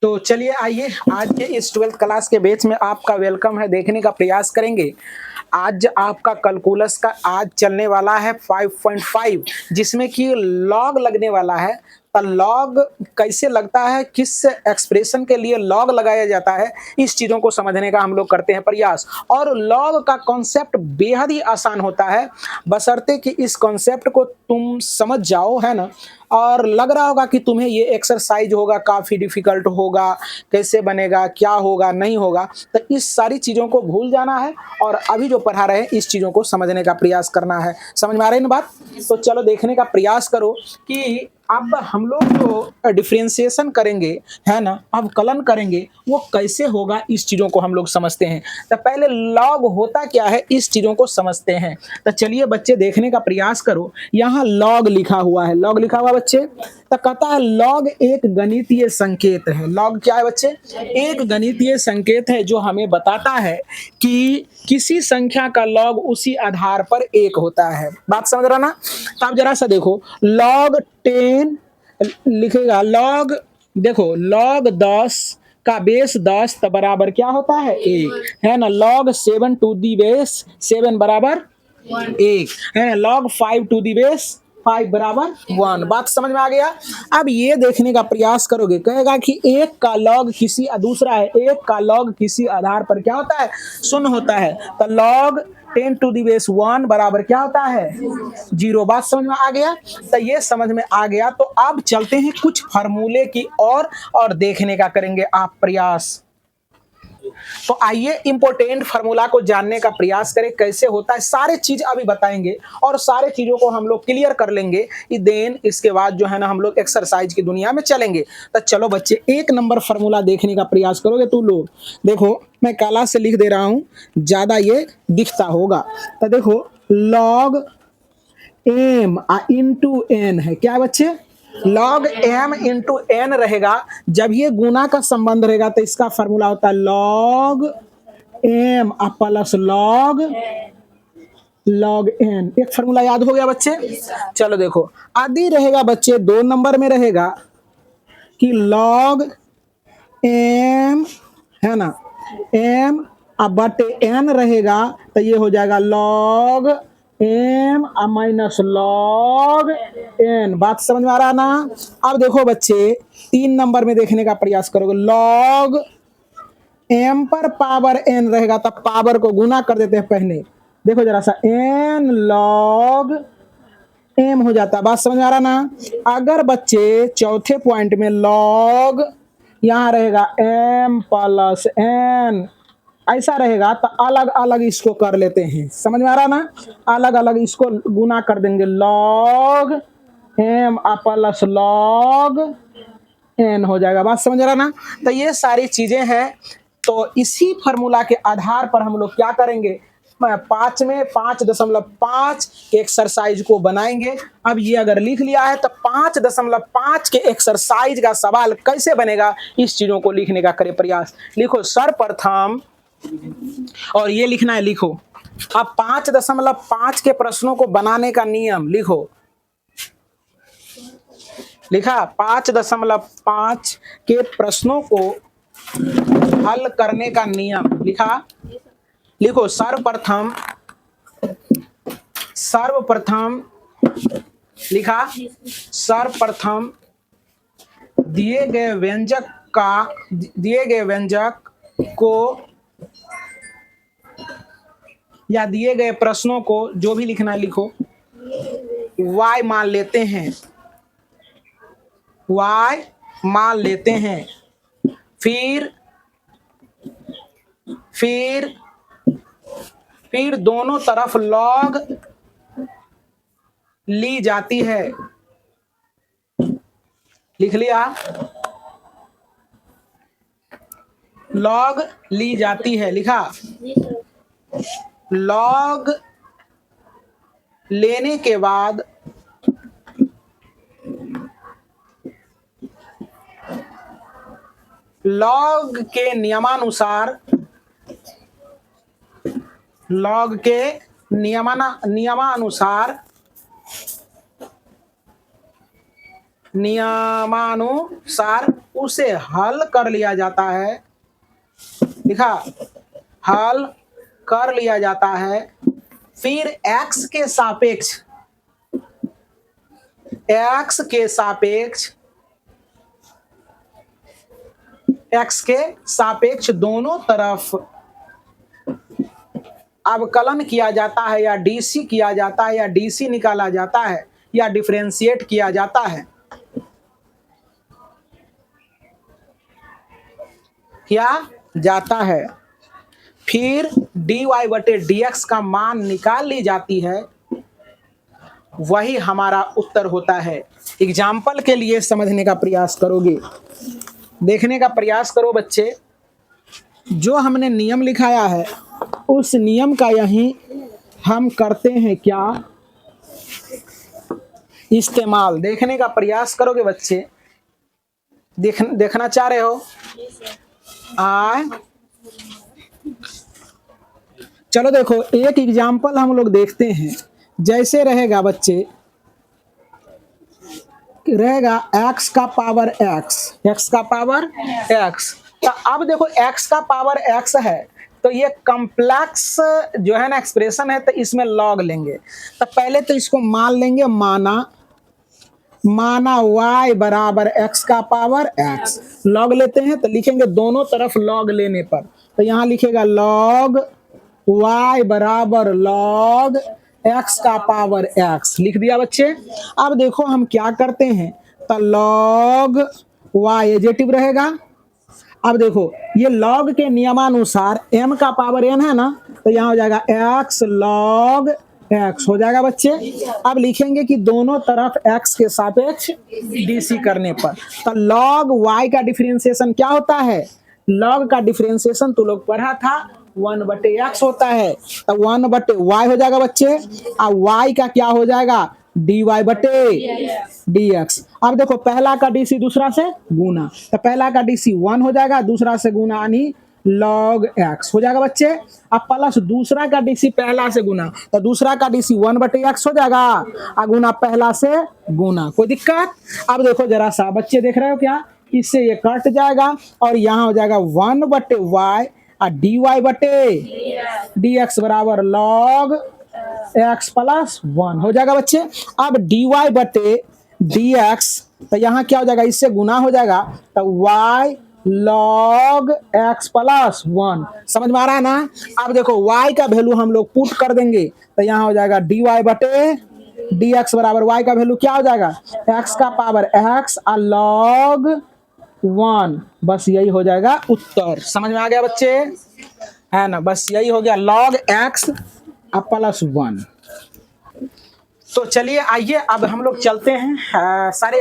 तो चलिए आइए आज के इस 12th क्लास के बैच में आपका वेलकम है। देखने का प्रयास करेंगे। आज आपका कैलकुलस का आज चलने वाला है 5.5 जिसमें कि लॉग लगने वाला है। तो लॉग कैसे लगता है, किस एक्सप्रेशन के लिए लॉग लगाया जाता है, इस चीज़ों को समझने का हम लोग करते हैं प्रयास। और लॉग का कॉन्सेप्ट बेहद ही आसान होता है, बशर्ते कि इस कॉन्सेप्ट को तुम समझ जाओ, है ना। और लग रहा होगा कि तुम्हें ये एक्सरसाइज होगा काफ़ी डिफिकल्ट होगा, कैसे बनेगा, क्या होगा, नहीं होगा, तो इस सारी चीज़ों को भूल जाना है और अभी जो पढ़ा रहे हैं इस चीज़ों को समझने का प्रयास करना है। समझ में आ रही है ना बात? तो चलो देखने का प्रयास करो कि अब हम लोग जो डिफ्रेंसिएशन करेंगे, है ना, अवकलन करेंगे, वो कैसे होगा, इस चीज़ों को हम लोग समझते हैं। तो पहले लॉग होता क्या है, इस चीज़ों को समझते हैं। तो चलिए बच्चे देखने का प्रयास करो। यहाँ लॉग लिखा हुआ है, लॉग लिखा हुआ बच्चे, तो कहता है लॉग एक गणितीय संकेत है। लॉग क्या है बच्चे? एक गणितीय संकेत है जो हमें बताता है कि किसी संख्या का लॉग उसी आधार पर एक होता है। बात समझ रहा ना? तो आप जरा सा देखो, लॉग 10 लिखेगा, लॉग देखो लॉग 10 का बेस 10 तो बराबर क्या होता है? 1, है ना। लॉग 7 टू दी बेस 7 बराबर 1 है। लॉग 5 टू दी बेस 5 बराबर 1। बात समझ में आ गया? अब ये देखने का प्रयास करोगे, कहेगा कि एक का लॉग किसी दूसरा है, एक का लॉग किसी आधार पर क्या होता है? शून्य होता है। तो लॉग 10 टू दी बेस 1 बराबर क्या होता है? 0। बात समझ में आ गया? तो ये समझ में आ गया। तो अब चलते हैं कुछ फार्मूले की और देखने का करेंगे आप प्रयास। तो आइए इंपोर्टेंट फार्मूला को जानने का प्रयास करें, कैसे होता है। सारे चीज अभी बताएंगे और सारे चीजों को हम लोग क्लियर कर लेंगे। देन इसके बाद जो है ना हम लोग एक्सरसाइज की दुनिया में चलेंगे। तो चलो बच्चे, 1 नंबर फार्मूला देखने का प्रयास करोगे तू लोग। देखो मैं काला से लिख दे रहा हूं, ज्यादा ये दिखता होगा। तो देखो लॉग एम इंटू एन है। क्या बच्चे? लॉग एम इंटू एन रहेगा। जब ये गुना का संबंध रहेगा तो इसका फॉर्मूला होता है log M plus log N. एक फॉर्मूला याद हो गया बच्चे? चलो देखो, आदि रहेगा बच्चे 2 नंबर में रहेगा कि लॉग एम, है ना, एम अब बटे एन रहेगा, तो ये हो जाएगा log M minus log N. बात समझ में आ रहा है ना? अब देखो बच्चे, 3 नंबर में देखने का प्रयास करोगे, लॉग एम पर पावर एन रहेगा, तब पावर को गुना कर देते हैं पहले। देखो जरा सा, एन लॉग एम हो जाता है। बात समझ में आ रहा ना? अगर बच्चे चौथे पॉइंट में लॉग यहाँ रहेगा एम प्लस एन, ऐसा रहेगा, तो अलग अलग इसको कर लेते हैं। समझ में आ रहा ना? अलग अलग इसको गुना कर देंगे, log M plus log N हो जाएगा। बात समझ रहा ना? तो ये सारी चीजें हैं। तो इसी फॉर्मूला के आधार पर हम लोग क्या करेंगे, 5 के एक्सरसाइज को बनाएंगे। अब ये अगर लिख लिया है तो 5.5 के एक्सरसाइज का सवाल कैसे बनेगा, इस चीजों को लिखने का करें प्रयास। लिखो सर्वप्रथम, और ये लिखना है, लिखो। अब 5.5 के प्रश्नों को बनाने का नियम लिखो। लिखा 5.5 के प्रश्नों को हल करने का नियम लिखा। लिखो सर्वप्रथम लिखा, सर्वप्रथम दिए गए व्यंजक को या दिए गए प्रश्नों को, जो भी लिखना है लिखो, y मान लेते हैं, y मान लेते हैं। फिर दोनों तरफ log ली जाती है। लिख लिया? log ली जाती है, लिखा। log लेने के बाद लॉग के नियमानुसार नियमानुसार उसे हल कर लिया जाता है, लिखा, हल कर लिया जाता है। फिर x के सापेक्ष, x के सापेक्ष, x के सापेक्ष दोनों तरफ अवकलन किया जाता है, या डीसी किया जाता है, या डीसी निकाला जाता है, या डिफरेंशिएट किया जाता है। किया जाता है। फिर dy बटे dx का मान निकाल ली जाती है, वही हमारा उत्तर होता है। एग्जाम्पल के लिए समझने का प्रयास करोगे, देखने का प्रयास करो बच्चे। जो हमने नियम लिखाया है उस नियम का यही हम करते हैं क्या, इस्तेमाल। देखने का प्रयास करोगे बच्चे, देखना चाह रहे हो? चलो देखो, एक एग्जाम्पल हम लोग देखते हैं। जैसे रहेगा बच्चे, रहेगा x का पावर x, x का पावर x। तो अब देखो x का पावर x है, तो ये कॉम्प्लेक्स जो है ना एक्सप्रेशन है, तो इसमें लॉग लेंगे। तो पहले तो इसको मान लेंगे, माना y बराबर x का पावर x। लॉग लेते हैं तो लिखेंगे दोनों तरफ लॉग लेने पर, तो यहाँ लिखेगा लॉग y बराबर लॉग x का पावर x, लिख दिया बच्चे। अब देखो हम क्या करते हैं, तो लॉग y एजेटिव रहेगा। अब देखो ये लॉग के नियमानुसार m का पावर n है ना, तो यहाँ हो जाएगा x लॉग x हो जाएगा बच्चे। अब लिखेंगे कि दोनों तरफ x के सापेक्ष डीसी करने पर, तो लॉग y का डिफरेंशिएशन क्या होता है, लॉग का डिफरेंशिएशन तो लोग पढ़ा था 1/x होता है, तो 1/y हो जाएगा बच्चे। अब y का क्या हो जाएगा, dy बटे dx। अब देखो पहला का डीसी दूसरा से गुना, तो पहला का डीसी 1 हो जाएगा, दूसरा से गुना यानी log x हो जाएगा बच्चे। अब प्लस दूसरा का डीसी पहला से गुना, तो दूसरा का डीसी 1/x हो जाएगा, और गुना पहला से गुना। कोई दिक्कत? अब देखो जरा सा बच्चे, देख रहे हो क्या, इससे ये कट जाएगा और यहाँ हो जाएगा 1/y और dy बटे dx बराबर log x प्लस 1 हो जाएगा बच्चे। अब dy बटे dx, तो यहाँ क्या हो जाएगा, इससे गुना हो जाएगा, तो y log x प्लस 1। समझ में आ रहा है ना? अब देखो y का वैल्यू हम लोग पुट कर देंगे, तो यहाँ हो जाएगा dy बटे dx बराबर y का वैल्यू क्या हो जाएगा, x का पावर x और log 1। बस यही हो जाएगा उत्तर। समझ में आ गया बच्चे, है ना? बस यही हो गया, log x प्लस 1। तो चलिए आइए अब हम लोग चलते हैं सारे